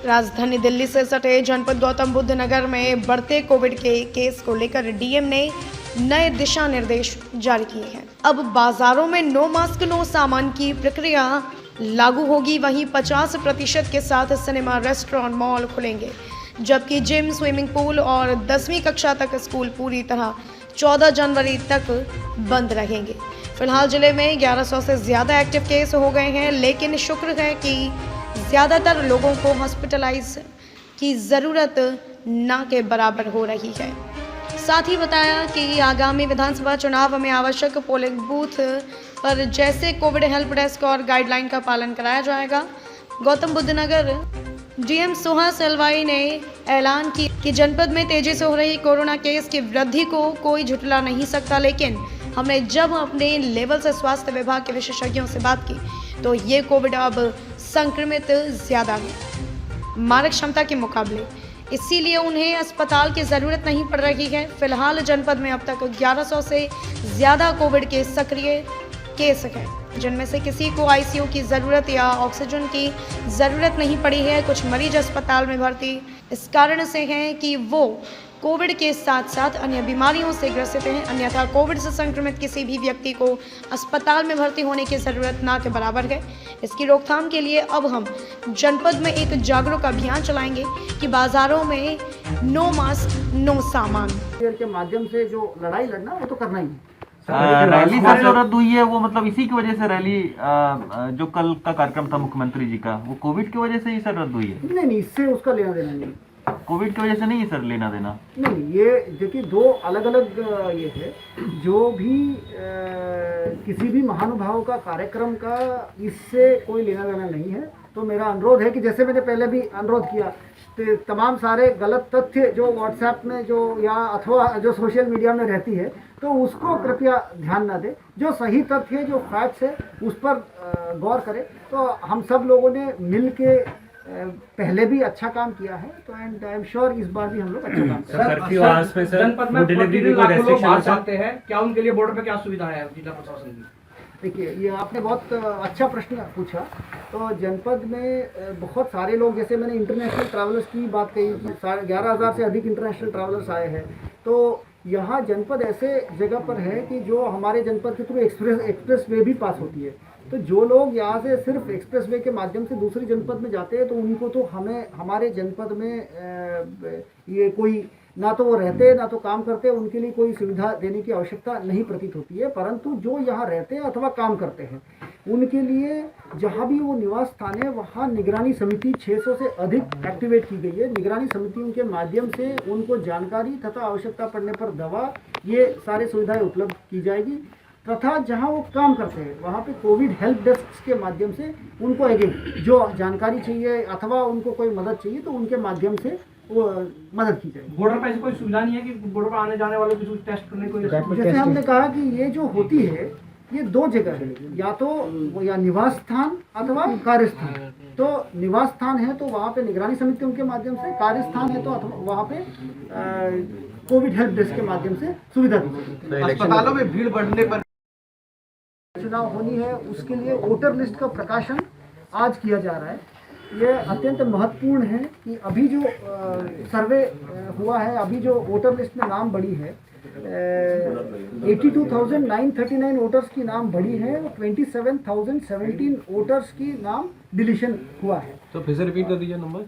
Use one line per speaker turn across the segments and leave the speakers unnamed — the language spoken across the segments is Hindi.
राजधानी दिल्ली से सटे जनपद गौतम बुद्ध नगर में बढ़ते कोविड के केस को लेकर डीएम ने नए दिशा निर्देश जारी किए हैं। अब बाजारों में नो मास्क नो सामान की प्रक्रिया लागू होगी। वहीं 50% के साथ सिनेमा, रेस्टोरेंट, मॉल खुलेंगे, जबकि जिम, स्विमिंग पूल और 10वीं कक्षा तक स्कूल पूरी तरह 14 जनवरी तक बंद रहेंगे। फिलहाल जिले में 1100 से ज़्यादा एक्टिव केस हो गए हैं, लेकिन शुक्र है कि ज़्यादातर लोगों को हॉस्पिटलाइज की ज़रूरत न के बराबर हो रही है। साथ ही बताया कि आगामी विधानसभा चुनाव में आवश्यक पोलिंग बूथ पर जैसे कोविड हेल्प डेस्क और गाइडलाइन का पालन कराया जाएगा। गौतम बुद्ध नगर डीएम सुहास एलवाई ने ऐलान किया कि जनपद में तेजी से हो रही कोरोना केस की वृद्धि को कोई झुठला नहीं सकता, लेकिन हमने जब अपने लेवल से स्वास्थ्य विभाग के विशेषज्ञों से बात की तो ये कोविड अब संक्रमित ज़्यादा है मारक क्षमता के मुकाबले, इसीलिए उन्हें अस्पताल की ज़रूरत नहीं पड़ रही है। फिलहाल जनपद में अब तक 1100 से ज़्यादा कोविड के सक्रिय केस हैं, जिनमें से किसी को आईसीयू की ज़रूरत या ऑक्सीजन की ज़रूरत नहीं पड़ी है। कुछ मरीज अस्पताल में भर्ती इस कारण से हैं कि वो कोविड के साथ साथ अन्य बीमारियों से ग्रसित हैं, अन्यथा कोविड से संक्रमित किसी भी व्यक्ति को अस्पताल में भर्ती होने की ज़रूरत ना के बराबर है। इसकी रोकथाम के लिए अब हम जनपद में एक जागरूक अभियान चलाएंगे कि बाज़ारों में नो मास्क नो सामान
के माध्यम से जो लड़ाई लड़ना वो तो करना ही है।
रैली सर जो रद्द हुई है वो मतलब इसी की वजह से रैली जो कल का कार्यक्रम था मुख्यमंत्री जी का, वो कोविड की वजह से ही सर रद्द हुई है?
नहीं, इससे उसका लेना देना नहीं,
कोविड की वजह से नहीं है सर लेना देना।
नहीं, ये देखिए दो अलग अलग ये है। जो भी किसी भी महानुभाव का कार्यक्रम का इससे कोई लेना देना नहीं है। तो मेरा अनुरोध है कि जैसे मैंने पहले भी अनुरोध किया, तो तमाम सारे गलत तथ्य जो व्हाट्सएप में जो या अथवा जो सोशल मीडिया में रहती है तो उसको कृपया ध्यान न दें। जो सही तथ्य है, जो फैक्ट्स है, उस पर गौर करें। तो हम सब लोगों ने मिल के पहले भी अच्छा काम किया है, तो एंड आई एम श्योर इस बार भी हम लोग अच्छा काम करेंगे।
जनपद में डिलीवरी को रेस्ट्रिक्शन चाहते हैं, क्या उनके लिए बॉर्डर पे क्या सुविधा है जिला प्रशासन की?
देखिए, ये आपने बहुत अच्छा प्रश्न पूछा। तो जनपद में बहुत सारे लोग, जैसे मैंने इंटरनेशनल ट्रैवलर्स की बात कही, 11,000 से अधिक इंटरनेशनल ट्रैवलर्स आए हैं। तो यहाँ जनपद ऐसे जगह पर है कि जो हमारे जनपद के थ्रू एक्सप्रेस वे भी पास होती है। तो जो लोग यहाँ से सिर्फ एक्सप्रेस वे के माध्यम से दूसरी जनपद में जाते हैं तो उनको तो हमें हमारे जनपद में ये कोई ना तो वो रहते हैं ना तो काम करते हैं, उनके लिए कोई सुविधा देने की आवश्यकता नहीं प्रतीत होती है। परंतु जो यहाँ रहते हैं अथवा काम करते हैं उनके लिए जहाँ भी वो निवास स्थान है वहाँ निगरानी समिति 600 से अधिक एक्टिवेट की गई है। निगरानी समितियों के माध्यम से उनको जानकारी तथा आवश्यकता पड़ने पर दवा, ये सारी सुविधाएं उपलब्ध की जाएगी। तथा जहाँ वो काम करते हैं वहाँ पे कोविड हेल्प डेस्क के माध्यम से उनको अगेन जो जानकारी चाहिए अथवा उनको कोई मदद चाहिए तो उनके माध्यम से वो मदद की जाएगी।
बॉर्डर पर ऐसी कोई सुविधा नहीं है कि बॉर्डर पर आने जाने वालों की टेस्ट करने को?
जैसे हमने कहा कि ये जो होती है ये दो जगह है, या तो वो या निवास स्थान अथवा कार्य स्थान। तो निवास स्थान है तो वहाँ पे निगरानी समितियों के माध्यम से, कार्य स्थान है तो वहाँ पे कोविड हेल्प डेस्क के माध्यम से सुविधा दी जाएगी।
अस्पतालों में भीड़ बढ़ने पर
चुनाव होनी है, उसके लिए वोटर लिस्ट का प्रकाशन आज किया जा रहा है। ये अत्यंत महत्वपूर्ण है कि अभी जो सर्वे हुआ है, अभी जो वोटर लिस्ट में नाम बढ़ी है 82,939 वोटर्स की नाम बढ़ी है, 27,017 वोटर्स की नाम डिलीशन हुआ है।
तो फिर से रिपीट कर दीजिए नंबर।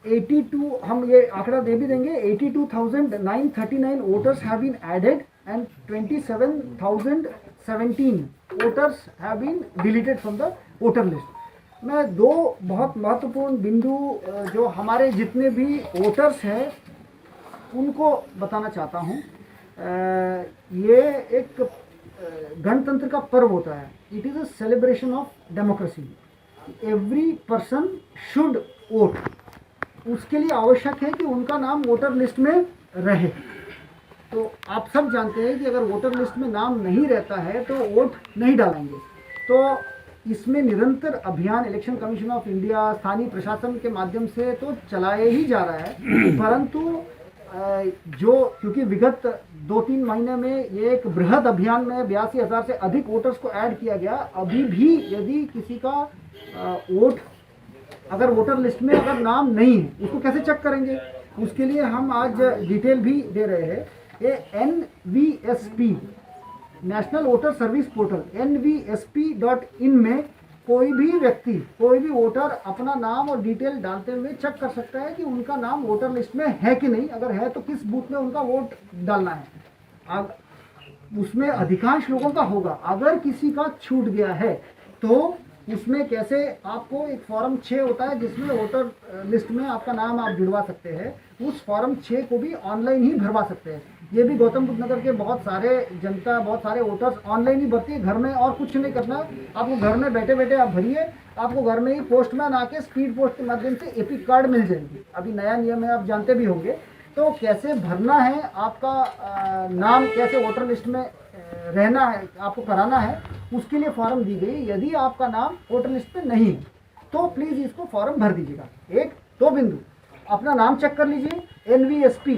82, हम ये आंकड़ा दे भी देंगे, 82,939 voters have been added and 27,017 voters have been deleted from the voter list. मैं दो बहुत महत्वपूर्ण बिंदु जो हमारे जितने भी वोटर्स हैं उनको बताना चाहता हूं। ये एक गणतंत्र का पर्व होता है। It is a celebration of democracy. Every person should vote. उसके लिए आवश्यक है कि उनका नाम वोटर लिस्ट में रहे। तो आप सब जानते हैं कि अगर वोटर लिस्ट में नाम नहीं रहता है तो वोट नहीं डालेंगे। तो इसमें निरंतर अभियान इलेक्शन कमीशन ऑफ इंडिया, स्थानीय प्रशासन के माध्यम से तो चलाए ही जा रहा है। परंतु क्योंकि विगत 2-3 महीने में ये एक बृहद अभियान में 82,000 से अधिक वोटर्स को ऐड किया गया, अभी भी यदि किसी का वोट अगर वोटर लिस्ट में अगर नाम नहीं है उसको कैसे चेक करेंगे? उसके लिए हम आज डिटेल भी दे रहे हैं। ये NVSP national voter service portal NVSP.in में कोई भी व्यक्ति, कोई भी वोटर अपना नाम और डिटेल डालते हुए चेक कर सकता है कि उनका नाम वोटर लिस्ट में है कि नहीं, अगर है तो किस बूथ में उनका वोट डालना है। अब उसमें अधिकांश लोगों का होगा। अगर किसी का छूट गया है तो उसमें कैसे आपको एक फॉर्म 6 होता है जिसमें वोटर लिस्ट में आपका नाम आप जुड़वा सकते हैं, उस फॉर्म 6 को भी ऑनलाइन ही भरवा सकते हैं। ये भी गौतम बुद्ध नगर के बहुत सारे जनता, बहुत सारे वोटर्स ऑनलाइन ही भरती है, घर में और कुछ नहीं करना। आपको घर में बैठे बैठे आप भरिए, आपको घर में ही पोस्टमैन आके स्पीड पोस्ट के माध्यम से एपिक कार्ड मिल जाएगी। अभी नया नियम है, आप जानते भी होंगे। तो कैसे भरना है, आपका नाम कैसे वोटर लिस्ट में रहना है, आपको कराना है, उसके लिए फॉर्म दी गई। यदि आपका नाम वोटर लिस्ट में नहीं है तो प्लीज़ इसको फॉर्म भर दीजिएगा। 1-2 बिंदु, अपना नाम चेक कर लीजिए। NVSP